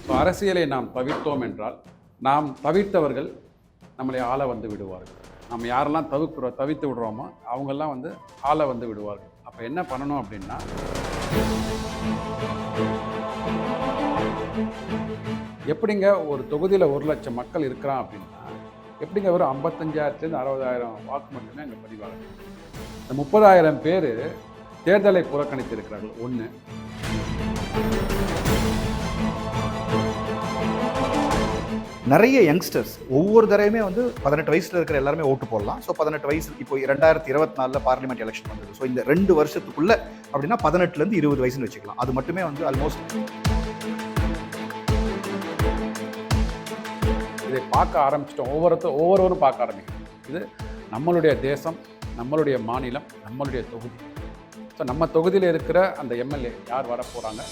So அரசியலை நாம் தவிர்த்தோம் என்றால் நாம் தவிர்த்தவர்கள் நம்மளை ஆள வந்து விடுவார்கள். நம்ம யாரெல்லாம் தவிர்த்து விடுறோமோ அவங்கெல்லாம் வந்து ஆள வந்து விடுவார்கள். அப்போ என்ன பண்ணணும் அப்படின்னா, எப்படிங்க ஒரு தொகுதியில் 1,00,000 மக்கள் இருக்கிறான் அப்படின்னா, எப்படிங்க ஒரு 55,000 60,000 வாக்கு மட்டுமே அங்கே பதிவாகுது. இந்த 30,000 பேர் தேர்தலை புறக்கணித்து இருக்கிறார்கள். ஒன்று. நிறைய யங்ஸ்டர்ஸ் ஒவ்வொரு தடவையுமே வந்து 18 வயசுல இருக்கிற எல்லாருமே ஓட்டு போடலாம். ஸோ 18 வயசு இப்போ 2024 பார்லிமெண்ட் எலெக்ஷன் வந்தது. ஸோ இந்த 2 வருஷத்துக்குள்ள அப்படின்னா 18லேருந்து 20 வயசுன்னு வச்சுக்கலாம். அது மட்டுமே வந்து ஆல்மோஸ்ட் இதை பார்க்க ஆரம்பிச்சிட்டோம். ஒவ்வொருவரும் பார்க்க ஆரம்பிக்கணும். இது நம்மளுடைய தேசம், நம்மளுடைய மாநிலம், நம்மளுடைய தொகுதி. ஸோ நம்ம தொகுதியில் இருக்கிற அந்த எம்எல்ஏ யார் வர போகிறாங்க,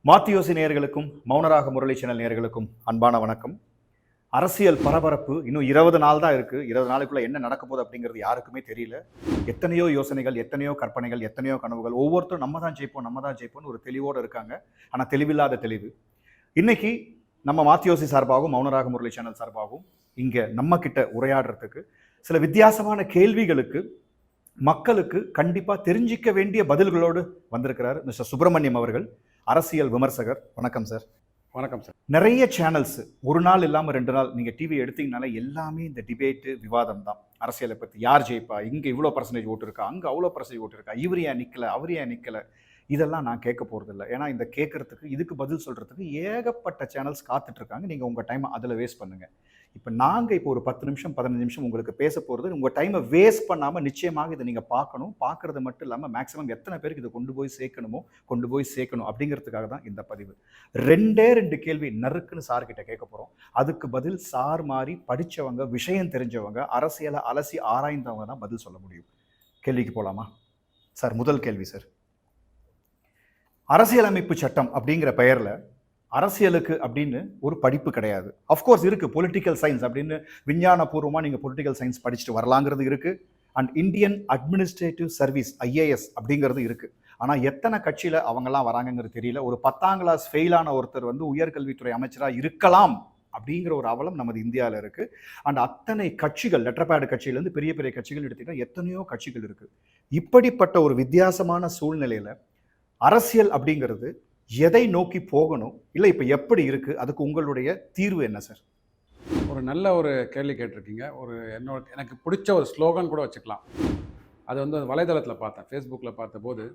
மாத்தியோசி நேயர்களுக்கும் மௌனராக முரளி சேனல் நேயர்களுக்கும் அன்பான வணக்கம். அரசியல் பரபரப்பு இன்னும் 20 நாள் தான் இருக்குது. 20 நாளுக்குள்ளே என்ன நடக்க போகுது அப்படிங்கிறது யாருக்குமே தெரியல. எத்தனையோ யோசனைகள், எத்தனையோ கற்பனைகள், எத்தனையோ கனவுகள். ஒவ்வொருத்தரும் நம்ம தான் ஜெயிப்போம்னு ஒரு தெளிவோடு இருக்காங்க. ஆனால் தெளிவில்லாத தெளிவு. இன்னைக்கு நம்ம மாத்தியோசி சார்பாகவும் மௌனராக முரளி சேனல் சார்பாகவும் இங்கே நம்ம கிட்ட உரையாடுறதுக்கு சில வித்தியாசமான கேள்விகளுக்கு மக்களுக்கு கண்டிப்பாக தெரிஞ்சிக்க வேண்டிய பதில்களோடு வந்திருக்கிறார் மிஸ்டர் சுப்பிரமணியம் அவர்கள், அரசியல் விமர்சகர். வணக்கம் சார். வணக்கம் சார். நிறைய சேனல்ஸ் ஒரு நாள் இல்லாமல் 2 நாள் நீங்கள் டிவி எடுத்தீங்கனால எல்லாமே இந்த டிபேட்டு, விவாதம் தான். அரசியலை பற்றி யார் ஜெயிப்பா, இங்கே இவ்வளோ பர்சன்டேஜ் ஓட்டு இருக்கா, அங்கே அவ்வளோ பர்சன்டேஜ் ஓட்டு இருக்கா, இவர் ஏன் நிற்கலை, அவர் ஏன் நிற்கலை, இதெல்லாம் நான் கேட்க போகிறதில்ல. ஏன்னா இந்த கேட்குறதுக்கு, இதுக்கு பதில் சொல்கிறதுக்கு ஏகப்பட்ட சேனல்ஸ் காத்துட்ருக்காங்க. நீங்கள் உங்கள் டைமை அதில் வேஸ்ட் பண்ணுங்கள். இப்போ நாங்கள் இப்போ ஒரு 10 நிமிஷம் 15 நிமிஷம் உங்களுக்கு பேச போகிறது. உங்கள் டைமை வேஸ்ட் பண்ணாமல் நிச்சயமாக இதை நீங்கள் பார்க்கணும். பார்க்குறது மட்டும் இல்லாமல் மேக்ஸிமம் எத்தனை பேருக்கு இதை கொண்டு போய் சேர்க்கணும் அப்படிங்கிறதுக்காக தான் இந்த பதிவு. 2 கேள்வி நறுக்குன்னு சார்கிட்ட கேட்க போகிறோம். அதுக்கு பதில் சார் மாதிரி படித்தவங்க, விஷயம் தெரிஞ்சவங்க, அரசியலை அலசி ஆராய்ந்தவங்க தான் பதில் சொல்ல முடியும். கேள்விக்கு போகலாமா சார்? முதல் கேள்வி சார், அரசியலமைப்பு சட்டம் அப்படிங்கிற பெயரில் அரசியலுக்கு அப்படின்னு ஒரு படிப்பு கிடையாது. அஃப்கோர்ஸ் இருக்குது, பொலிட்டிக்கல் சயின்ஸ் அப்படின்னு விஞ்ஞானபூர்வமாக நீங்கள் பொலிட்டிக்கல் சயின்ஸ் படிச்சுட்டு வரலாங்கிறது இருக்குது. And Indian administrative service IAS அப்படிங்கிறது இருக்குது. ஆனால் எத்தனை கட்சியில் அவங்கெல்லாம் வராங்கங்கிறது தெரியல. ஒரு 10ஆம் கிளாஸ் ஃபெயிலான ஒருத்தர் வந்து உயர்கல்வித்துறை அமைச்சராக இருக்கலாம் அப்படிங்கிற ஒரு அவலம் நமது இந்தியாவில் இருக்குது. அண்ட் அத்தனை கட்சிகள், லெட்டர்பேடு கட்சியிலேருந்து பெரிய பெரிய கட்சிகள் எடுத்திங்கன்னா எத்தனையோ கட்சிகள் இருக்குது. இப்படிப்பட்ட ஒரு வித்தியாசமான சூழ்நிலையில் அரசியல் அப்படிங்கிறது எதை நோக்கி போகணும், இல்லை இப்போ எப்படி இருக்குது, அதுக்கு உங்களுடைய தீர்வு என்ன சார்? ஒரு நல்ல ஒரு கேள்வி கேட்டிருக்கீங்க. எனக்கு பிடிச்ச ஒரு ஸ்லோகன் கூட வச்சுக்கலாம். அது வந்து வலைதளத்தில் பார்த்தேன், ஃபேஸ்புக்கில் பார்த்தபோது,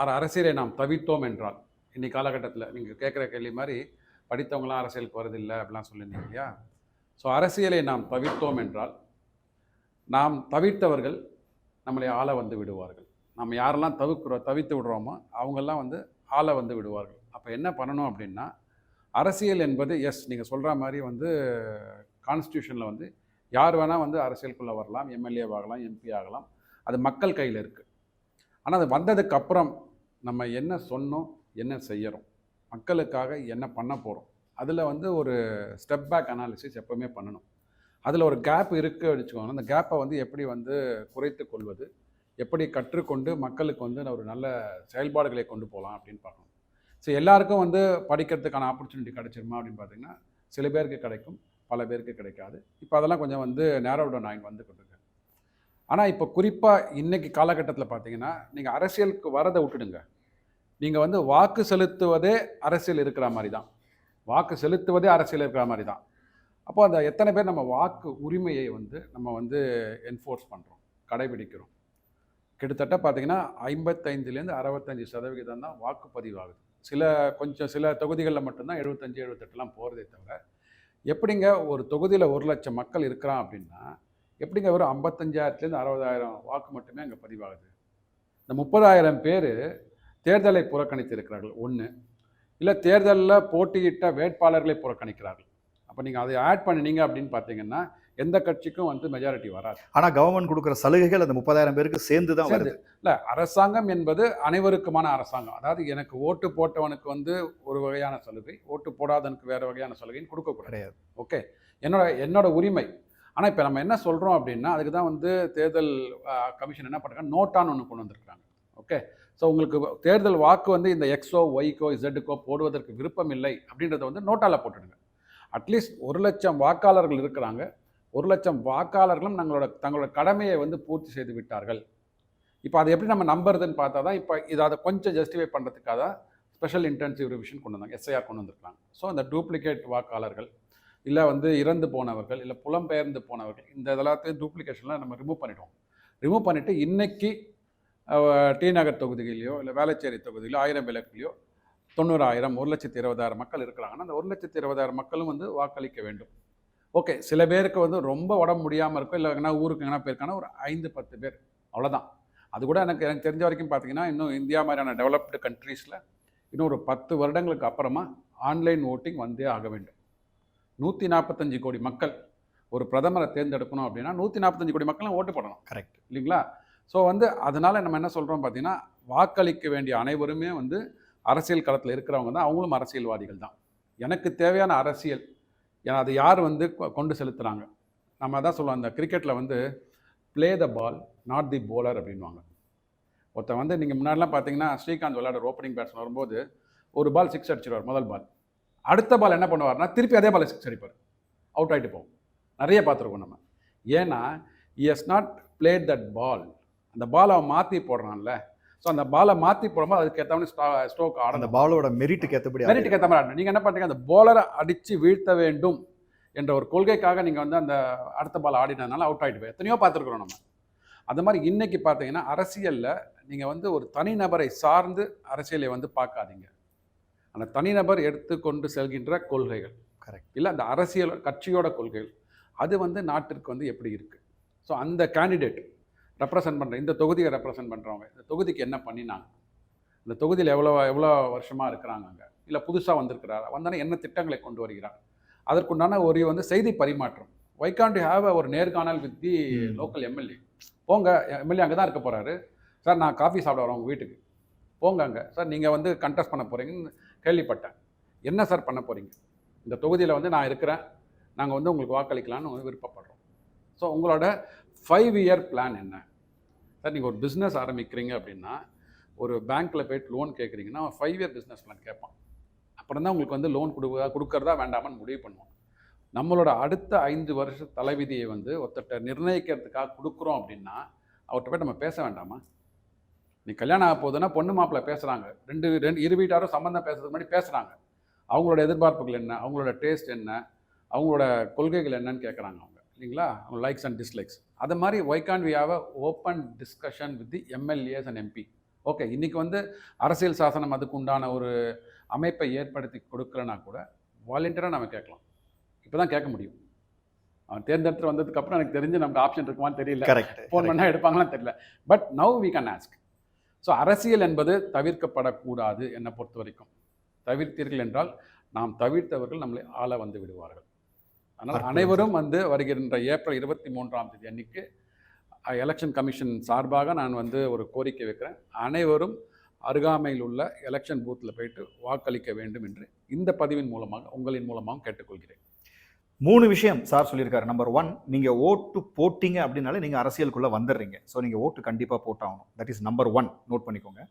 அரசியலை நாம் தவிர்த்தோம் என்றால், இன்னைக்கு காலகட்டத்தில் நீங்கள் கேட்குற கேள்வி மாதிரி படித்தவங்களாம் அரசியலுக்கு வருதில்லை அப்படிலாம் சொல்லியிருந்தீங்க இல்லையா? ஸோ அரசியலை நாம் தவிர்த்தோம் என்றால் நாம் தவிர்த்தவர்கள் நம்மளை ஆள வந்து விடுவார்கள். நம்ம யாரெல்லாம் தவிர்த்து விடுறோமோ அவங்கெல்லாம் வந்து ஆள வந்து விடுவார்கள். அப்போ என்ன பண்ணணும் அப்படின்னா, அரசியல் என்பது நீங்கள் சொல்கிற மாதிரி வந்து கான்ஸ்டியூஷனில் வந்து யார் வேணால் வந்து அரசியலுக்குள்ளே வரலாம், எம்எல்ஏ ஆகலாம், MP ஆகலாம். அது மக்கள் கையில் இருக்குது. ஆனால் அது வந்ததுக்கப்புறம் நம்ம என்ன சொன்னோம், என்ன செய்கிறோம், மக்களுக்காக என்ன பண்ண போகிறோம், அதில் வந்து ஒரு ஸ்டெப் பேக் அனாலிசிஸ் எப்போவுமே பண்ணணும். அதில் ஒரு கேப் இருக்குது வச்சுக்கோங்க. அந்த கேப்பை வந்து எப்படி வந்து குறைத்து கொள்வது, எப்படி கற்றுக்கொண்டு மக்களுக்கு வந்து ஒரு நல்ல செயல்பாடுகளை கொண்டு போகலாம் அப்படின்னு பார்க்கணும். ஸோ எல்லாருக்கும் வந்து படிக்கிறதுக்கான ஆப்பர்ச்சுனிட்டி கிடைச்சிருமா அப்படின்னு பார்த்தீங்கன்னா, சில பேருக்கு கிடைக்கும், பல பேருக்கு கிடைக்காது. இப்போ அதெல்லாம் கொஞ்சம் வந்து நேரோ டவுன் ஆகி வந்து கொண்டிருக்கு. ஆனால் இப்போ குறிப்பாக இன்றைக்கி காலகட்டத்தில் பார்த்தீங்கன்னா, நீங்கள் அரசியலுக்கு வரதை விட்டுடுங்க. நீங்கள் வந்து வாக்கு செலுத்துவதே அரசியல் இருக்கிற மாதிரி தான். அப்போ அந்த எத்தனை பேர் நம்ம வாக்கு உரிமையை வந்து நம்ம வந்து என்ஃபோர்ஸ் பண்ணுறோம், கடைபிடிக்கிறோம். கிட்டத்தட்ட பார்த்தீங்கன்னா 55% 65% தான் வாக்குப்பதிவாகுது. சில தொகுதிகளில் மட்டும்தான் 75-78 போகிறதே தவிர, எப்படிங்க ஒரு தொகுதியில் 1,00,000 மக்கள் இருக்கிறான் அப்படின்னா, எப்படிங்க ஒரு 55,000 60,000 வாக்கு மட்டுமே அங்கே பதிவாகுது? இந்த 30,000 பேர் தேர்தலை புறக்கணித்து இருக்கிறார்கள். ஒன்று. இல்லை தேர்தலில் போட்டியிட்ட வேட்பாளர்களை புறக்கணிக்கிறார்கள். அப்போ நீங்கள் அதை ஆட் பண்ணினீங்க அப்படின்னு பார்த்தீங்கன்னா எந்த கட்சிக்கும் வந்து மெஜாரிட்டி வராது. ஆனால் கவர்மெண்ட் கொடுக்குற சலுகைகள் அந்த 30,000 பேருக்கு சேர்ந்து தான் வருது. இல்லை, அரசாங்கம் என்பது அனைவருக்குமான அரசாங்கம். அதாவது எனக்கு ஓட்டு போட்டவனுக்கு வந்து ஒரு வகையான சலுகை, ஓட்டு போடாதவனுக்கு வேறு வகையான சலுகைன்னு கொடுக்கக்கூடாது. கிடையாது. ஓகே, என்னோட உரிமை. ஆனால் இப்போ நம்ம என்ன சொல்கிறோம் அப்படின்னா, அதுக்கு தான் வந்து தேர்தல் கமிஷன் என்ன பண்ணுறாங்க, நோட்டான்னு ஒன்று கொண்டு வந்திருக்காங்க. ஓகே, ஸோ உங்களுக்கு தேர்தல் வாக்கு வந்து இந்த எக்ஸோ ஒய்க்கோ இசட்டுக்கோ போடுவதற்கு விருப்பம் இல்லை அப்படின்றத வந்து நோட்டால் போட்டுடுங்க. அட்லீஸ்ட் 1,00,000 வாக்காளர்கள் இருக்கிறாங்க, 1,00,000 வாக்காளர்களும் தங்களோட கடமையை வந்து பூர்த்தி செய்து விட்டார்கள். இப்போ அதை எப்படி நம்ம நம்புறதுன்னு பார்த்தா தான் இப்போ அதை கொஞ்சம் ஜஸ்டிஃபை பண்ணுறதுக்காக தான் ஸ்பெஷல் இன்டென்சிவ் ரிவிஷன் கொண்டு வந்தாங்க, எஸ்ஐஆர் கொண்டு வந்திருக்காங்க. ஸோ அந்த டூப்ளிகேட் வாக்காளர்கள், இல்லை வந்து இறந்து போனவர்கள், இல்லை புலம்பெயர்ந்து போனவர்கள், இந்த எல்லாத்தையும் டூப்ளிகேஷன்லாம் நம்ம ரிமூவ் பண்ணிவிடுவோம். ரிமூவ் பண்ணிவிட்டு இன்றைக்கி டி நகர் தொகுதியிலையோ இல்லை வேளச்சேரி தொகுதியிலையோ 1000 விளக்குலையோ 90,000 1,20,000 மக்கள் இருக்கிறாங்கன்னா அந்த 1,20,000 மக்களும் வந்து வாக்களிக்க வேண்டும். ஓகே, சில பேருக்கு வந்து ரொம்ப உடம்பு முடியாமல் இருக்கும், இல்லை எங்கன்னா ஊருக்கு எங்கன்னா போயிருக்காங்கன்னா ஒரு 5-10 பேர், அவ்வளோதான். அது கூட எனக்கு தெரிஞ்ச வரைக்கும் பார்த்தீங்கன்னா இன்னும் இந்தியா மாதிரியான டெவலப்டு கண்ட்ரீஸில் இன்னும் ஒரு 10 வருடங்களுக்கு அப்புறமா ஆன்லைன் ஓட்டிங் வந்தே ஆக வேண்டும். 145 கோடி மக்கள் ஒரு பிரதமரை தேர்ந்தெடுக்கணும் அப்படின்னா 145 கோடி மக்களும் ஓட்டு போடணும். கரெக்ட் இல்லைங்களா? ஸோ வந்து அதனால் நம்ம என்ன சொல்கிறோம் பார்த்தீங்கன்னா, வாக்களிக்க வேண்டிய அனைவருமே வந்து அரசியல் களத்தில் இருக்கிறவங்க தான், அவங்களும் அரசியல்வாதிகள் தான். எனக்கு தேவையான அரசியல் அது யார் வந்து கொண்டு செலுத்துகிறாங்க. நம்ம தான் சொல்லுவோம், அந்த கிரிக்கெட்டில் வந்து play the ball not the bowler அப்படின்வாங்க. ஒருத்தன் வந்து நீங்கள் முன்னாடிலாம் பார்த்தீங்கன்னா ஸ்ரீகாந்த் விளையாடுற ஓப்பனிங் பேட்ஸ்மேன் வரும்போது ஒரு பால் 6 அடிச்சிடுவார் முதல் பால், அடுத்த பால் என்ன பண்ணுவார்னா திருப்பி அதே பால் 6 அடிப்பார், அவுட் ஆகிட்டு போகும். நிறைய பார்த்துருக்கோம் நம்ம. ஏன்னா he has not played that ball. அந்த பாலை அவன் மாற்றி போடுறான்ல, ஸோ அந்த பாலை மாற்றி போடும்போது அதுக்கு ஏற்ற மாதிரி ஸ்ட்ரோக் ஆட, அந்த பாலோட மெரிட்டுக்கு ஏற்ற மாதிரி ஆடணும். நீங்கள் என்ன பண்ணுறீங்க, அந்த போலரை அடித்து வீழ்த்த வேண்டும் என்ற ஒரு கொள்கைக்காக நீங்கள் வந்து அந்த அடுத்த பால் ஆடினதுனால அவுட் ஆகிட்டு போய் எத்தனையோ பார்த்துருக்குறோம் நம்ம. அது மாதிரி இன்றைக்கி பார்த்தீங்கன்னா அரசியலில் நீங்கள் வந்து ஒரு தனிநபரை சார்ந்து அரசியலை வந்து பார்க்காதீங்க. அந்த தனிநபர் எடுத்துக்கொண்டு செல்கின்ற கொள்கைகள், கரெக்ட், இல்லை அந்த அரசியல் கட்சியோட கொள்கைகள், அது வந்து நாட்டிற்கு வந்து எப்படி இருக்குது. ஸோ அந்த கேண்டிடேட் ரெப்ரசன்ட் பண்ணுற, இந்த தொகுதியை ரெப்ரசன்ட் பண்ணுறவங்க இந்த தொகுதிக்கு என்ன பண்ணினாங்க, இந்த தொகுதியில் எவ்வளோ வருஷமாக இருக்கிறாங்க அங்கே, இல்லை புதுசாக வந்திருக்கிறாரா, வந்தானே என்ன திட்டங்களை கொண்டு வருகிறார், அதற்குண்டான ஒரு வந்து செய்தி பரிமாற்றம். வை கான்ட் யூ ஹேவ் ஒரு நேர்காணல் வித் தி லோக்கல் எம்எல்ஏ. போங்க, எம்எல்ஏ அங்கே தான் இருக்க போகிறாரு சார், நான் காஃபி சாப்பிட வரேன் உங்கள் வீட்டுக்கு, போங்க அங்கே சார், நீங்கள் வந்து கண்டெஸ்ட் பண்ண போகிறீங்கன்னு கேள்விப்பட்டேன், என்ன சார் பண்ண போகிறீங்க, இந்த தொகுதியில் வந்து நான் இருக்கிறேன், நாங்கள் வந்து உங்களுக்கு வாக்களிக்கலான்னு வந்து விருப்பப்படுறோம். ஸோ உங்களோட 5-year பிளான் என்ன சார். நீங்கள் ஒரு பிஸ்னஸ் ஆரம்பிக்கிறீங்க அப்படின்னா ஒரு பேங்க்கில் போய்ட்டு லோன் கேட்குறீங்கன்னா 5-year பிஸ்னஸ் பிளான் கேட்பான். அப்புறம் தான் உங்களுக்கு வந்து லோன் கொடுக்கறதா வேண்டாமான்னு முடிவு பண்ணுவோம். நம்மளோட அடுத்த 5 வருஷ தலைவிதியை வந்து ஒருத்தட்ட நிர்ணயிக்கிறதுக்காக கொடுக்குறோம் அப்படின்னா அவர்கிட்ட போய் நம்ம பேச வேண்டாமா? நீ கல்யாணம் ஆக போகுதுன்னா பொண்ணு மாப்பிள்ளை பேசுகிறாங்க, இரு வீட்டாரும் சம்மந்தம் பேசுறதுக்கு முன்னாடி பேசுகிறாங்க. அவங்களோட எதிர்பார்ப்புகள் என்ன, அவங்களோட டேஸ்ட் என்ன, அவங்களோட கொள்கைகள் என்னன்னு கேட்குறாங்க அவங்க, இல்லைங்களா? அவங்க லைக்ஸ் அண்ட் டிஸ்லைக்ஸ். அது மாதிரி why can't we have a open discussion with the MLAs and MP. Okay, இன்றைக்கி வந்து அரசியல் சாசனம் அதுக்கு உண்டான ஒரு அமைப்பை ஏற்படுத்தி கொடுக்கலனா கூட வாலண்டியராக நம்ம கேட்கலாம். இப்போ தான் கேட்க முடியும். அவன் தேர்ந்தெடுத்து வந்ததுக்கப்புறம் எனக்கு தெரிஞ்சு நமக்கு ஆப்ஷன் இருக்குமான்னு தெரியல, ஃபோன் பண்ணால் எடுப்பாங்களான்னு தெரியல. But now we can ask. So அரசியல் என்பது தவிர்க்கப்படக்கூடாது. என்னை பொறுத்த வரைக்கும் தவிர்த்தீர்கள் என்றால் நாம் தவிர்த்தவர்கள் நம்மளை ஆள வந்து விடுவார்கள். அதனால் அனைவரும் வந்து வருகின்ற ஏப்ரல் 23ஆம் தேதி அன்னைக்கு எலெக்ஷன் கமிஷன் சார்பாக நான் வந்து ஒரு கோரிக்கை வைக்கிறேன். அனைவரும் அருகாமையில் உள்ள எலெக்ஷன் பூத்தில் போயிட்டு வாக்களிக்க வேண்டும் என்று இந்த பதிவின் மூலமாக உங்களின் மூலமாக கேட்டுக்கொள்கிறேன். 3 விஷயம் சார் சொல்லியிருக்காரு. நம்பர் 1, நீங்கள் ஓட்டு போட்டிங்க அப்படின்னாலே நீங்கள் அரசியலுக்குள்ளே வந்துடுறீங்க. ஸோ நீங்கள் ஓட்டு கண்டிப்பாக போட்டாகணும். தட் இஸ் நம்பர் 1, நோட் பண்ணிக்கோங்க.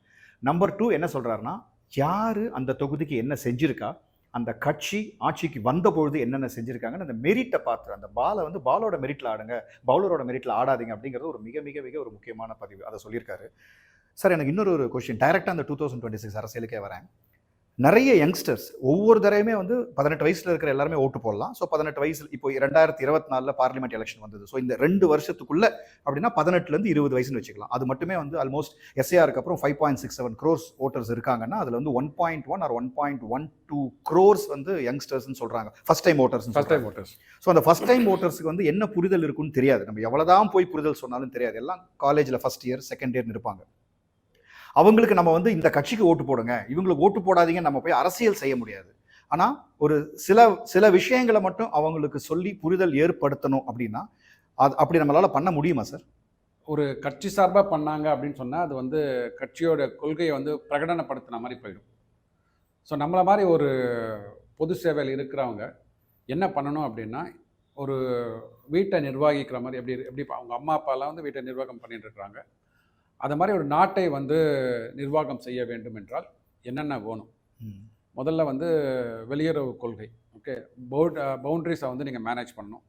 நம்பர் 2 என்ன சொல்கிறாருன்னா, யார் அந்த தொகுதிக்கு என்ன செஞ்சுருக்கா, அந்த கட்சி ஆட்சிக்கு வந்த பொழுது என்னென்ன செஞ்சுருக்காங்கன்னு அந்த மெரிட்டை பார்த்து, அந்த பாலை வந்து பாலோட மெரிட்டில் ஆடுங்க, பவுலரோட மெரிட்டில் ஆடாதீங்க அப்படிங்கிறது ஒரு மிக மிக மிக ஒரு முக்கியமான பதிவு. அதை சொல்லியிருக்காரு. சார், எனக்கு இன்னொரு கொஸ்டின், டைரெக்டாக அந்த 2026 அரசியலுக்கே வரேன். நிறைய யங்ஸ்டர்ஸ் ஒவ்வொரு தடவையுமே வந்து 18 வயசில் இருக்கிற எல்லாருமே ஓட்டு போடலாம். ஸோ 18 வயசு, இப்போ 2024 பார்லிமெண்ட் எலெக்ஷன் வந்தது. ஸோ இந்த 2 வருஷத்துக்குள்ளே அப்படின்னா 18லேருந்து 20 வயசுன்னு வச்சுக்கலாம். அது மட்டுமே வந்து ஆல்மோஸ்ட் எஸ்ஏஆருக்கு அப்புறம் 5.67 crores ஓட்டர்ஸ் இருக்காங்கன்னா அதில் வந்து 1.1 or 1.12 crores வந்து யங்ஸ்டர்ஸ்ன்னு சொல்கிறாங்க, ஃபஸ்ட் டைம் ஓட்டர்ஸ். ஸோ அந்த ஃபஸ்ட் டைம் ஓட்டர்ஸுக்கு வந்து என்ன புரிதல் இருக்குன்னு தெரியாது. நம்ம எவ்வளோதான் போய் புரிதல் சொன்னாலும் தெரியாது. எல்லாம் காலேஜில் ஃபஸ்ட் இயர் செகண்ட் இயர்னு இருப்பாங்க. அவங்களுக்கு நம்ம வந்து இந்த கட்சிக்கு ஓட்டு போடுங்க, இவங்களுக்கு ஓட்டு போடாதீங்க நம்ம போய் அரசியல் செய்ய முடியாது. ஆனால் ஒரு சில விஷயங்களை மட்டும் அவங்களுக்கு சொல்லி புரிதல் ஏற்படுத்தணும் அப்படின்னா அப்படி நம்மளால பண்ண முடியுமா சார்? ஒரு கட்சி சார்பாக பண்ணாங்க அப்படின்னு சொன்னால் அது வந்து கட்சியோட கொள்கையை வந்து பிரகடனப்படுத்தின மாதிரி போயிடும். ஸோ நம்மளை மாதிரி ஒரு பொது சேவையில் இருக்கிறவங்க என்ன பண்ணணும் அப்படின்னா, ஒரு வீட்டை நிர்வகிக்கிற மாதிரி எப்படி அவங்க அம்மா அப்பாலாம் வந்து வீட்டை நிர்வாகம் பண்ணிட்டு இருக்கிறாங்க, அது மாதிரி ஒரு நாட்டை வந்து நிர்வாகம் செய்ய வேண்டும் என்றால் என்னென்ன வேணும்? முதல்ல வந்து வெளியுறவு கொள்கை, ஓகே, பவுண்ட்ரிஸை வந்து நீங்கள் மேனேஜ் பண்ணணும்.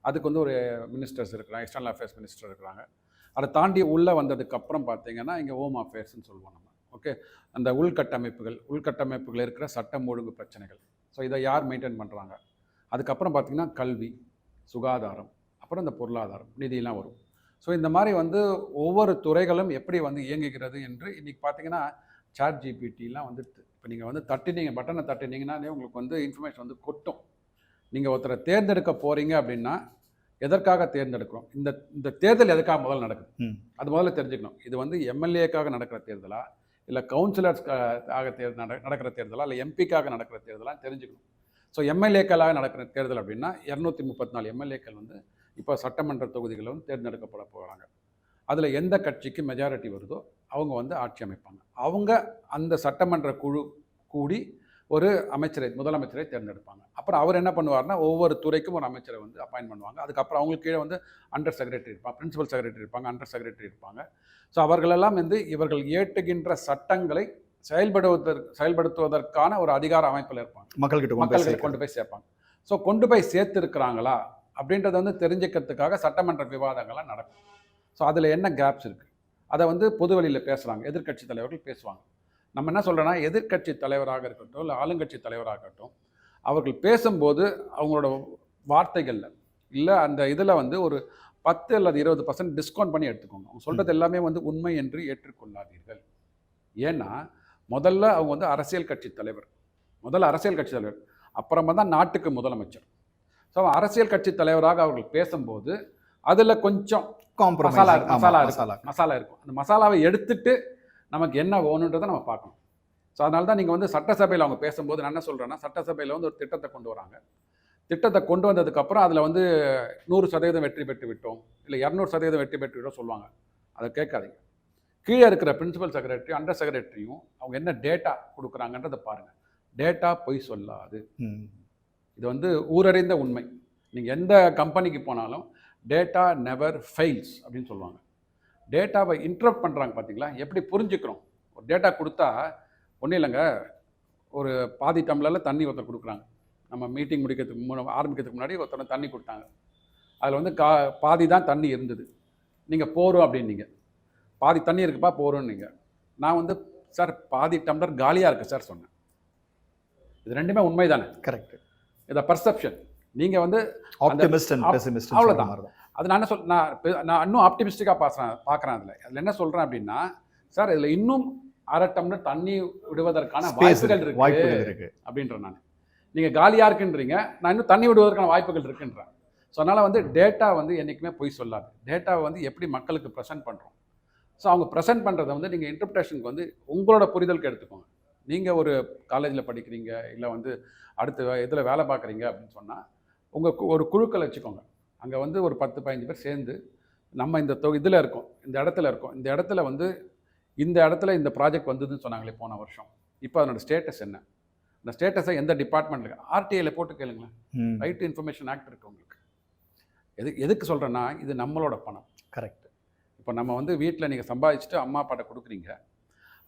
அதுக்கு வந்து ஒரு மினிஸ்டர்ஸ் இருக்கிறாங்க, எக்ஸ்டர்னல் அஃபேர்ஸ் மினிஸ்டர் இருக்கிறாங்க. அதை தாண்டி உள்ளே வந்ததுக்கப்புறம் பார்த்தீங்கன்னா இங்கே ஹோம் அஃபேர்ஸ்ன்னு சொல்லுவோம் நம்ம, ஓகே. அந்த உள்கட்டமைப்புகள் இருக்கிற சட்டம் ஒழுங்கு பிரச்சனைகள், ஸோ இதை யார் மெயின்டைன் பண்ணுறாங்க? அதுக்கப்புறம் பார்த்திங்கன்னா கல்வி, சுகாதாரம், அப்புறம் இந்த பொருளாதாரம், நிதியெலாம் வரும். ஸோ இந்த மாதிரி வந்து ஒவ்வொரு துறைகளும் எப்படி வந்து இயங்குகிறது என்று இன்றைக்கி பார்த்தீங்கன்னா சாட் ஜிபிடிலாம் வந்துடுது. இப்போ நீங்கள் வந்து பட்டனை தட்டினீங்கன்னாலே உங்களுக்கு வந்து இன்ஃபர்மேஷன் வந்து கொட்டும். நீங்கள் ஒருத்தரை தேர்ந்தெடுக்க போகிறீங்க அப்படின்னா எதற்காக தேர்ந்தெடுக்கிறோம், இந்த தேர்தல் எதுக்காக முதல்ல நடக்குது, அது முதல்ல தெரிஞ்சுக்கணும். இது வந்து எம்எல்ஏக்காக நடக்கிற தேர்தலா, இல்லை கவுன்சிலர்ஸ்க்காக நடக்கிற தேர்தலா, இல்லை எம்பிக்காக நடக்கிற தேர்தலான்னு தெரிஞ்சுக்கணும். ஸோ எம்எல்ஏக்களாக நடக்கிற தேர்தல் அப்படின்னா 234 எம்எல்ஏக்கள் வந்து இப்போ சட்டமன்ற தொகுதிகளில் வந்து தேர்ந்தெடுக்கப்பட போகிறாங்க. அதில் எந்த கட்சிக்கு மெஜாரிட்டி வருதோ அவங்க வந்து ஆட்சி அமைப்பாங்க. அவங்க அந்த சட்டமன்ற குழு கூடி ஒரு முதலமைச்சரை தேர்ந்தெடுப்பாங்க. அப்புறம் அவர் என்ன பண்ணுவார்னா ஒவ்வொரு துறைக்கும் ஒரு அமைச்சரை வந்து அப்பாயின்ட் பண்ணுவாங்க. அதுக்கப்புறம் அவங்களுக்கு கீழே வந்து அண்டர் செக்ரட்டரி இருப்பாங்க, பிரின்சிபல் செக்ரட்டரி இருப்பாங்க, அண்டர் செக்ரட்டரி இருப்பாங்க. ஸோ அவர்களெல்லாம் வந்து இவர்கள் இயற்றுகின்ற சட்டங்களை செயல்படுத்துவதற்கான ஒரு அதிகார அமைப்பில் இருப்பாங்க. மக்கள்கிட்ட கொண்டு போய் சேர்ப்பாங்க. ஸோ கொண்டு போய் சேர்த்து இருக்கிறாங்களா அப்படின்றத வந்து தெரிஞ்சுக்கிறதுக்காக சட்டமன்ற விவாதங்கள்லாம் நடக்கும். ஸோ அதில் என்ன கேப்ஸ் இருக்குது அதை வந்து பொதுவெளியில் பேசுகிறாங்க, எதிர்க்கட்சி தலைவர்கள் பேசுவாங்க. நம்ம என்ன சொல்கிறோன்னா, எதிர்க்கட்சி தலைவராக இருக்கட்டும் இல்லை ஆளுங்கட்சி தலைவராக இருக்கட்டும், அவர்கள் பேசும்போது அவங்களோட வார்த்தைகளில் இல்லை அந்த இதில் வந்து ஒரு 10 அல்லது 20% டிஸ்கவுண்ட் பண்ணி எடுத்துக்கோங்க. அவங்க சொல்கிறது எல்லாமே வந்து உண்மை என்று ஏற்றுக்கொள்ளாதீர்கள். ஏன்னா முதல்ல அவங்க வந்து அரசியல் கட்சி தலைவர், அப்புறமா தான் நாட்டுக்கு முதலமைச்சர். ஸோ அரசியல் கட்சி தலைவராக அவர்கள் பேசும்போது அதில் கொஞ்சம் மசாலா இருக்கும். அந்த மசாலாவை எடுத்துட்டு நமக்கு என்ன வேணுன்றதை நம்ம பார்க்கணும். ஸோ அதனால தான் நீங்கள் வந்து சட்டசபையில் அவங்க பேசும்போது நான் என்ன சொல்கிறேன்னா, சட்டசபையில் வந்து ஒரு திட்டத்தை கொண்டு வராங்க. திட்டத்தை கொண்டு வந்ததுக்கப்புறம் அதில் வந்து 100% வெற்றி பெற்று விட்டோம், இல்லை 200% வெற்றி பெற்று விட்டோம் சொல்லுவாங்க. அதை கேட்காதீங்க. கீழே இருக்கிற பிரின்சிபல் செக்ரட்டரி, அண்டர் செக்ரட்டரியும் அவங்க என்ன டேட்டா கொடுக்குறாங்கன்றதை பாருங்கள். டேட்டா பொய் சொல்லாது. இது வந்து ஊரறிந்த உண்மை. நீங்கள் எந்த கம்பெனிக்கு போனாலும் டேட்டா நெவர் ஃபெயில்ஸ் அப்படின்னு சொல்லுவாங்க. டேட்டாவை இன்டரப்ட் பண்ணுறாங்க பார்த்தீங்களா, எப்படி புரிஞ்சுக்கிறோம்? ஒரு டேட்டா கொடுத்தா ஒன்றும் இல்லைங்க, ஒரு பாதி டம்ளரில் தண்ணி ஒருத்தர் கொடுக்குறாங்க. நம்ம மீட்டிங் ஆரம்பிக்கிறதுக்கு முன்னாடி ஒருத்தர் தண்ணி கொடுத்தாங்க. அதில் வந்து பாதி தான் தண்ணி இருந்தது. நீங்கள் போகிறோம் அப்படின்னீங்க, பாதி தண்ணி இருக்குப்பா போகிறோன்னீங்க. நான் வந்து சார் பாதி டம்ளர் காலியாக இருக்குது சார் சொன்னேன். இது ரெண்டுமே உண்மை தானே? கரெக்ட். இதை பர்செப்ஷன். நீங்கள் வந்து அவ்வளோதான். அது நான் என்ன நான் இன்னும் ஆப்டிமிஸ்டிக்காக பார்க்குறேன். அதில் என்ன சொல்கிறேன் அப்படின்னா, சார் இதில் இன்னும் அரை டம்ளர் தண்ணி விடுவதற்கான வாய்ப்புகள் இருக்கு அப்படின்றேன் நான். நீங்கள் காலியாக இருக்குன்றீங்க, நான் இன்னும் தண்ணி விடுவதற்கான வாய்ப்புகள் இருக்குன்றேன். ஸோ அதனால் வந்து டேட்டா வந்து என்றைக்குமே பொய் சொல்லாது. டேட்டாவை வந்து எப்படி மக்களுக்கு ப்ரெசென்ட் பண்ணுறோம், ஸோ அவங்க ப்ரெசென்ட் பண்ணுறதை வந்து நீங்கள் இன்டர்பிரேஷனுக்கு வந்து உங்களோட புரிதலுக்கு எடுத்துக்கோங்க. நீங்கள் ஒரு காலேஜில் படிக்கிறீங்க, இல்லை வந்து அடுத்த இதில் வேலை பார்க்குறீங்க அப்படின்னு சொன்னால் உங்கள் ஒரு குழுக்கள் வச்சுக்கோங்க. அங்கே வந்து ஒரு 10-15 பேர் சேர்ந்து நம்ம இந்த இதில் இருக்கோம், இந்த இடத்துல வந்து இந்த இடத்துல இந்த ப்ராஜெக்ட் வந்ததுன்னு சொன்னாங்களே போன வருஷம், இப்போ அதனோட ஸ்டேட்டஸ் என்ன, இந்த ஸ்டேட்டஸை எந்த டிபார்ட்மெண்ட் இருக்குது, ஆர்டிஐயில் போட்டு கேளுங்களேன். ரைட் டு இன்ஃபர்மேஷன் ஆக்ட் இருக்குது உங்களுக்கு. எதுக்கு சொல்கிறேன்னா, இது நம்மளோட பணம். கரெக்ட். இப்போ நம்ம வந்து வீட்டில் நீங்கள் சம்பாதிச்சுட்டு அம்மா அப்பாட்ட கொடுக்குறீங்க.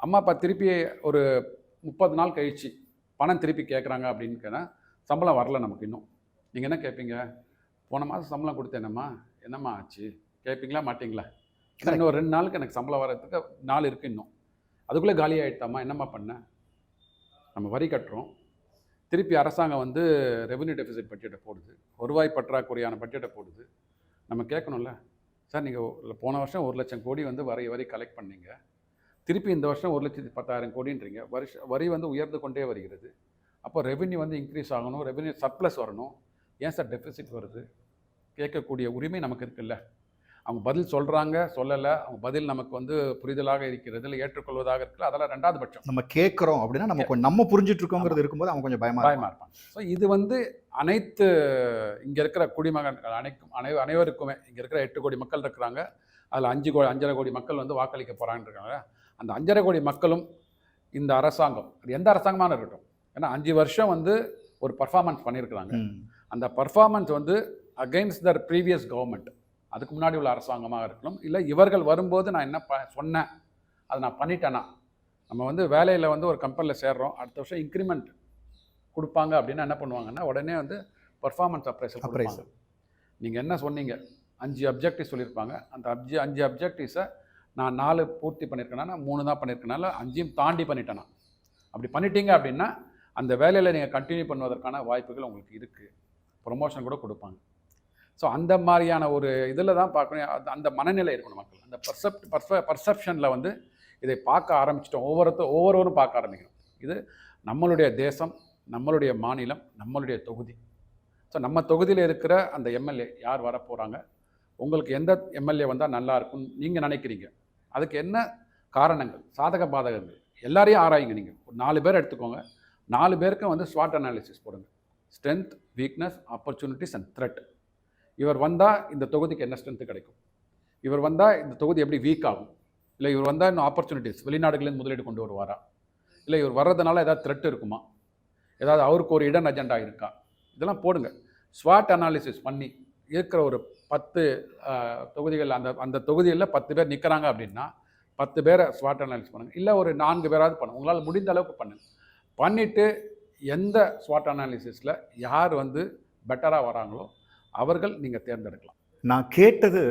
அம்மா அப்பா திருப்பி ஒரு 30 நாள் கழிச்சு பணம் திருப்பி கேட்குறாங்க அப்படின்னு சம்பளம் வரல நமக்கு இன்னும். நீங்கள் என்ன கேட்பீங்க? போன மாதம் சம்பளம் கொடுத்தேனம்மா, என்னம்மா ஆச்சு கேட்பீங்களா மாட்டிங்களா? இன்னும் ஒரு 2 நாளுக்கு எனக்கு சம்பளம் வரதுக்கு நாள் இருக்குது, இன்னும் அதுக்குள்ளே காலி ஆகிட்டாமா, என்னம்மா பண்ண? நம்ம வரி கட்டுறோம், திருப்பி அரசாங்கம் வந்து ரெவென்யூ டெபிசிட் பட்ஜெட்டை போடுது, வருவாய் பற்றாக்குறையான பட்ஜெட்டை போடுது. நம்ம கேட்கணும்ல, சார் நீங்கள் போன வருஷம் 1 லட்சம் கோடி வந்து வரி கலெக்ட் பண்ணீங்க, திருப்பி இந்த வருஷம் 1,10,000 கோடின்றீங்க. வரி வந்து உயர்ந்து கொண்டே வருகிறது. அப்போ ரெவென்யூ வந்து இன்க்ரீஸ் ஆகணும், ரெவென்யூ சர்ப்ளஸ் வரணும். ஏன் சார் டெபிசிட் வருது? கேட்கக்கூடிய உரிமை நமக்கு இருக்குல்ல. அவங்க பதில் சொல்கிறாங்க சொல்லலை, அவங்க பதில் நமக்கு வந்து புரிதலாக இருக்கிறது இல்லை ஏற்றுக்கொள்வதாக இருக்குது, அதெல்லாம் ரெண்டாவது பட்சம். நம்ம கேட்குறோம் அப்படின்னா நம்ம புரிஞ்சுட்டு இருக்கோங்கிறது இருக்கும்போது அவங்க கொஞ்சம் பயமாக இருப்பாங்க. ஸோ இது வந்து அனைத்து இங்கே இருக்கிற குடிமகன்கள் அனைவருக்குமே, இங்கே இருக்கிற 8 கோடி மக்கள் இருக்கிறாங்க, அதில் 5.5 கோடி மக்கள் வந்து வாக்களிக்க போகிறான்னு இருக்காங்க. அந்த 5.5 கோடி மக்களும் இந்த அரசாங்கம், அது எந்த அரசாங்கமான இருக்கட்டும், ஏன்னா 5 வருஷம் வந்து ஒரு பர்ஃபார்மன்ஸ் பண்ணியிருக்கிறாங்க. அந்த பர்ஃபார்மன்ஸ் வந்து அகெயின்ஸ்ட் தர் ப்ரீவியஸ் கவர்மெண்ட், அதுக்கு முன்னாடி உள்ள அரசாங்கமாக இருக்கணும், இல்லை இவர்கள் வரும்போது நான் என்ன சொன்னேன் அதை நான் பண்ணிட்டேன்னா. நம்ம வந்து வேலையில் வந்து ஒரு கம்பெனியில் சேர்றோம், அடுத்த வருஷம் இன்க்ரிமெண்ட் கொடுப்பாங்க அப்படின்னா என்ன பண்ணுவாங்கன்னா உடனே வந்து பர்ஃபார்மன்ஸ் அப்ரைசல். நீங்கள் என்ன சொன்னீங்க, 5 அப்ஜெக்டிவ் சொல்லியிருப்பாங்க, அந்த 5 அப்ஜெக்டிவ்ஸை நான் 4 பூர்த்தி பண்ணியிருக்கேன்னா 3 தான் பண்ணியிருக்கனால 5ஐயும் தாண்டி பண்ணிட்டேன்னா. அப்படி பண்ணிட்டீங்க அப்படின்னா அந்த வேலையில் நீங்கள் கண்டினியூ பண்ணுவதற்கான வாய்ப்புகள் உங்களுக்கு இருக்குது, ப்ரொமோஷன் கூட கொடுப்பாங்க. ஸோ அந்த மாதிரியான ஒரு இதில் தான் பார்க்கணும், அந்த மனநிலை இருக்கணும் மக்கள். அந்த பர்செப்ஷனில் வந்து இதை பார்க்க ஆரம்பிச்சிட்டோம், ஒவ்வொருவரும் பார்க்க ஆரம்பிக்கணும். இது நம்மளுடைய தேசம், நம்மளுடைய மாநிலம், நம்மளுடைய தொகுதி. ஸோ நம்ம தொகுதியில் இருக்கிற அந்த எம்எல்ஏ யார் வரப்போகிறாங்க, உங்களுக்கு எந்த எம்எல்ஏ வந்தால் நல்லா இருக்கும்னு நீங்கள் நினைக்கிறீங்க, அதுக்கு என்ன காரணங்கள், சாதக பாதகங்கள் எல்லாரையும் ஆராயுங்க. நீங்கள் ஒரு 4 பேர் எடுத்துக்கோங்க, 4 பேருக்கும் வந்து ஸ்வாட் அனாலிசிஸ் போடுங்க. Strength, weakness, opportunities and thread. இவர் வந்தால் இந்த தொகுதிக்கு என்ன ஸ்ட்ரென்த்து கிடைக்கும், இவர் வந்தால் இந்த தொகுதி எப்படி வீக் ஆகும், இல்லை இவர் வந்தால் இன்னும் ஆப்பர்ச்சுனிட்டிஸ் வெளிநாடுகளில் முதலீடு கொண்டு வருவாரா, இல்லை இவர் வர்றதுனால ஏதாவது த்ரெட் இருக்குமா, ஏதாவது அவருக்கு ஒரு இடன் அஜெண்டா இருக்கா, இதெல்லாம் போடுங்க. ஸ்வாட் அனாலிசிஸ் பண்ணி இருக்கிற ஒரு 10 தொகுதிகள், அந்த தொகுதியில் 10 பேர் நிற்கிறாங்க அப்படின்னா 10 பேரை ஸ்வாட் அனாலிசிஸ் பண்ணுங்கள், இல்லை ஒரு 4 பேராவது பண்ணுங்கள், உங்களால் முடிந்த அளவுக்கு பண்ணுங்கள். பண்ணிவிட்டு எந்த ஸ்வாட் அனாலிசிஸில் யார் வந்து பெட்டராக வராங்களோ அவர்கள் நீங்கள் தேர்ந்தெடுக்கலாம். நான் கேட்டது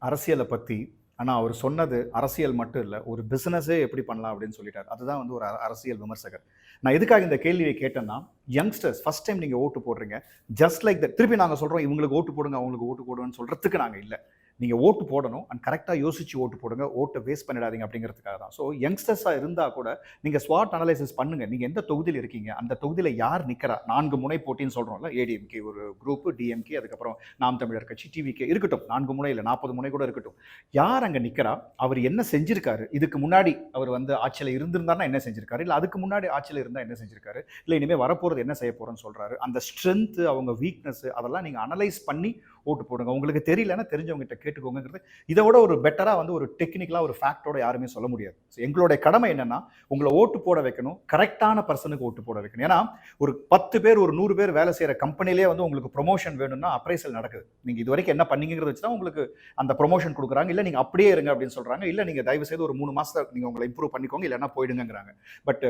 அரசியலை பற்றி, ஆனால் அவர் சொன்னது அரசியல் மட்டும் இல்லை, ஒரு பிஸ்னஸே எப்படி பண்ணலாம் அப்படின்னு சொல்லிட்டார். அதுதான் வந்து ஒரு அரசியல் விமர்சகர். நான் எதுக்காக இந்த கேள்வியை கேட்டேன்னா, யங்ஸ்டர்ஸ் ஃபஸ்ட் டைம் நீங்கள் ஓட்டு போடுறீங்க, ஜஸ்ட் லைக் தட். திருப்பி நாங்கள் சொல்கிறோம் இவங்களுக்கு ஓட்டு போடுங்க அவங்களுக்கு ஓட்டு போடுங்கன்னு சொல்கிறதுக்கு நாங்கள் இல்லை. நீங்கள் ஓட்டு போடணும் அண்ட் கரெக்டாக யோசிச்சு ஓட்டு போடுங்க, ஓட்டை வேஸ்ட் பண்ணிடாதீங்க அப்படிங்கிறதுக்காக தான். ஸோ யங்ஸ்டர்ஸாக இருந்தால் கூட நீங்கள் ஸ்வாட் அனலைசிஸ் பண்ணுங்கள். நீங்கள் எந்த தொகுதியில் இருக்கீங்க, அந்த தொகுதியில் யார் நிற்கிறா, 4 முனை போட்டின்னு சொல்கிறோம்ல, ஏடிஎம்கே ஒரு குரூப்பு, டிஎம்கே, அதுக்கப்புறம் நாம் தமிழர் கட்சி, டிவிகே இருக்கட்டும், 4 முனை இல்லை 40 முனை கூட இருக்கட்டும், யார் அங்கே நிற்கிறா, அவர் என்ன செஞ்சிருக்காரு, இதுக்கு முன்னாடி அவர் வந்து ஆட்சியில் இருந்திருந்தாருன்னா என்ன செஞ்சிருக்காரு, இல்லை அதுக்கு முன்னாடி ஆட்சியில் இருந்தால் என்ன செஞ்சிருக்காரு, இல்லை இனிமேல் வரப்போகிறது என்ன செய்ய போகிறோன்னு சொல்கிறாரு, அந்த ஸ்ட்ரென்த்து, அவங்க வீக்னஸ், அதெல்லாம் நீங்கள் அனலைஸ் பண்ணி ஓட்டு போடுங்க. உங்களுக்கு தெரியலன்னா தெரிஞ்சவங்ககிட்ட கேட்டுக்கோங்கிறது. இதை விட ஒரு பெட்டராக வந்து ஒரு டெக்னிக்கலாக ஒரு ஃபேக்டோட யாருமே சொல்ல முடியாது. ஸோ எங்களுடைய கடமை என்னன்னா, உங்களை ஓட்டு போட வைக்கணும், கரெக்டான பர்சனுக்கு ஓட்டு போட வைக்கணும். ஏன்னா ஒரு 10 பேர் ஒரு 100 பேர் வேலை செய்கிற கம்பெனிலே வந்து உங்களுக்கு ப்ரொமோஷன் வேணும்னா அப்ரைசல் நடக்குது. நீங்கள் இது வரைக்கும் என்ன பண்ணீங்கிறத வச்சு தான் உங்களுக்கு அந்த ப்ரொமோஷன் கொடுக்குறாங்க. இல்லை நீங்கள் அப்படியே இருங்க அப்படின்னு சொல்கிறாங்க, இல்லை நீங்கள் தயவு செய்து ஒரு 3 மாதம் நீங்கள் உங்களை இம்ப்ரூவ் பண்ணிக்கோங்க, இல்லைன்னா போயிடுங்கிறாங்க. பட்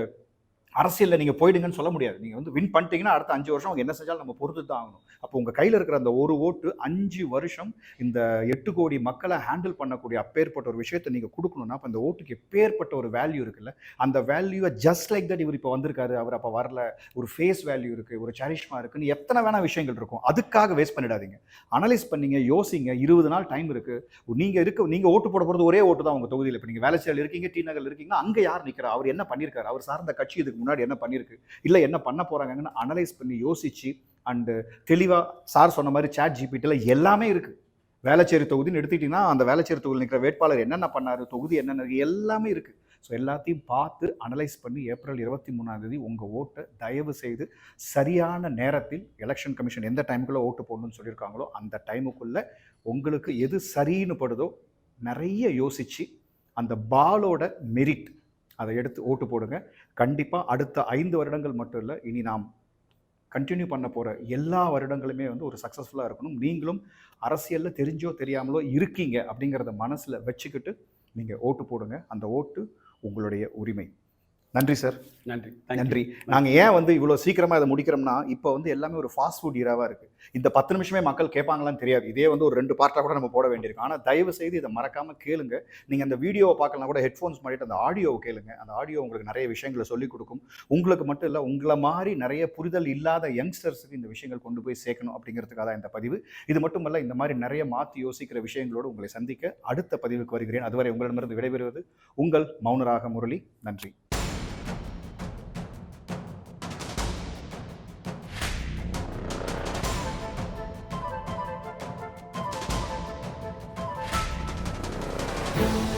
அரசியலில் நீங்கள் போயிடுங்கன்னு சொல்ல முடியாது. நீங்கள் வந்து வின் பண்ணிட்டீங்கன்னா அடுத்த 5 வருஷம் அவங்க என்ன செஞ்சாலும் நம்ம பொறுத்து தான் ஆகணும். அப்போ உங்கள் கையில் இருக்கிற அந்த ஒரு ஓட்டு 5 வருஷம் இந்த 8 கோடி மக்களை ஹேண்டில் பண்ணக்கூடிய அப்பேற்பட்ட ஒரு விஷயத்தை நீங்கள் கொடுக்கணும்னா, அப்போ அந்த ஓட்டுக்கு எப்பேற்பட்ட ஒரு வேல்யூ இருக்குல்ல, அந்த வேல்யூவை ஜஸ்ட் லைக் தட் இவர் இப்போ வந்திருக்காரு, அவர் அப்போ வரல, ஒரு ஃபேஸ் வேல்யூ இருக்குது, ஒரு சரிஷ்மா இருக்குன்னு எத்தனை வேணா விஷயங்கள் இருக்கும். அதுக்காக வேஸ்ட் பண்ணிடாதீங்க. அனலைஸ் பண்ணீங்க, யோசிங்க. 20 நாள் டைம் இருக்குது. நீங்கள் ஓட்டு போட போகிறது ஒரே ஓட்டு தான் உங்கள் தொகுதியில். இப்போ நீங்கள் வேலைச்சேரியில் இருக்கீங்க, டி நகரில் இருக்கீங்கன்னா, அங்கே யார் நிற்கிறா, அவர் என்ன பண்ணியிருக்காரு, அவர் சார்ந்த கட்சி இதுக்கு முன்னாடி என்ன பண்ணியிருக்கு, இல்லை என்ன பண்ண போகிறாங்கன்னு அனலைஸ் பண்ணி யோசிச்சு அண்டு தெளிவாக சார் சொன்ன மாதிரி சாட் ஜிபிடியில் எல்லாமே இருக்குது. வேளச்சேரி தொகுதின்னு எடுத்துக்கிட்டிங்கன்னா அந்த வேளச்சேரி தொகுதியில் நிற்கிற வேட்பாளர் என்னென்ன பண்ணார், தொகுதி என்னென்ன எல்லாமே இருக்குது. ஸோ எல்லாத்தையும் பார்த்து அனலைஸ் பண்ணி ஏப்ரல் 23ஆம் தேதி உங்கள் ஓட்டை தயவு செய்து சரியான நேரத்தில், எலெக்ஷன் கமிஷன் எந்த டைமுக்குள்ளே ஓட்டு போடணும்னு சொல்லியிருக்காங்களோ அந்த டைமுக்குள்ளே உங்களுக்கு எது சரின்னு படுதோ நிறைய யோசித்து அந்த பாலோட மெரிட் அதை எடுத்து ஓட்டு போடுங்க. கண்டிப்பாக அடுத்த 5 வருடங்கள் மட்டும் இல்லை, இனி நாம் கண்டினியூ பண்ண போகிற எல்லா வருடங்களுமே வந்து ஒரு சக்ஸஸ்ஃபுல்லாக இருக்கணும். நீங்களும் அரசியலில் தெரிஞ்சோ தெரியாமலோ இருக்கீங்க அப்படிங்கிறத மனசில் வச்சுக்கிட்டு நீங்கள் ஓட்டு போடுங்க. அந்த ஓட்டு உங்களுடைய உரிமை. நன்றி சார். நன்றி. நாங்கள் ஏன் வந்து இவ்வளோ சீக்கிரமாக இதை முடிக்கிறோம்னா, இப்போ வந்து எல்லாமே ஒரு ஃபாஸ்ட் ஃபுட் ஈராவாக இருக்குது. இந்த 10 நிமிஷமே மக்கள் கேட்பாங்களான்னு தெரியாது. இதே வந்து ஒரு 2 பார்ட்டாக கூட நம்ம போட வேண்டியிருக்கும். ஆனால் தயவு செய்து இதை மறக்காமல் கேளுங்க. நீங்கள் அந்த வீடியோவை பார்க்கலாம் கூட ஹெட்ஃபோன்ஸ் மாட்டிட்டு அந்த ஆடியோவை கேளுங்க. அந்த ஆடியோ உங்களுக்கு நிறைய விஷயங்களை சொல்லிக் கொடுக்கும். உங்களுக்கு மட்டும் இல்லை, உங்களை மாதிரி நிறைய புரிதல் இல்லாத யங்ஸ்டர்ஸுக்கு இந்த விஷயங்கள் கொண்டு போய் சேர்க்கணும் அப்படிங்கிறதுக்காக தான் இந்த பதிவு. இது மட்டுமல்ல, இந்த மாதிரி நிறைய மாற்றி யோசிக்கிற விஷயங்களோடு உங்களை சந்திக்க அடுத்த பதிவுக்கு வருகிறேன். அதுவரை உங்களிடமிருந்து விடைபெறுவது உங்கள் மௌனராக முரளி. நன்றி. நன்றி.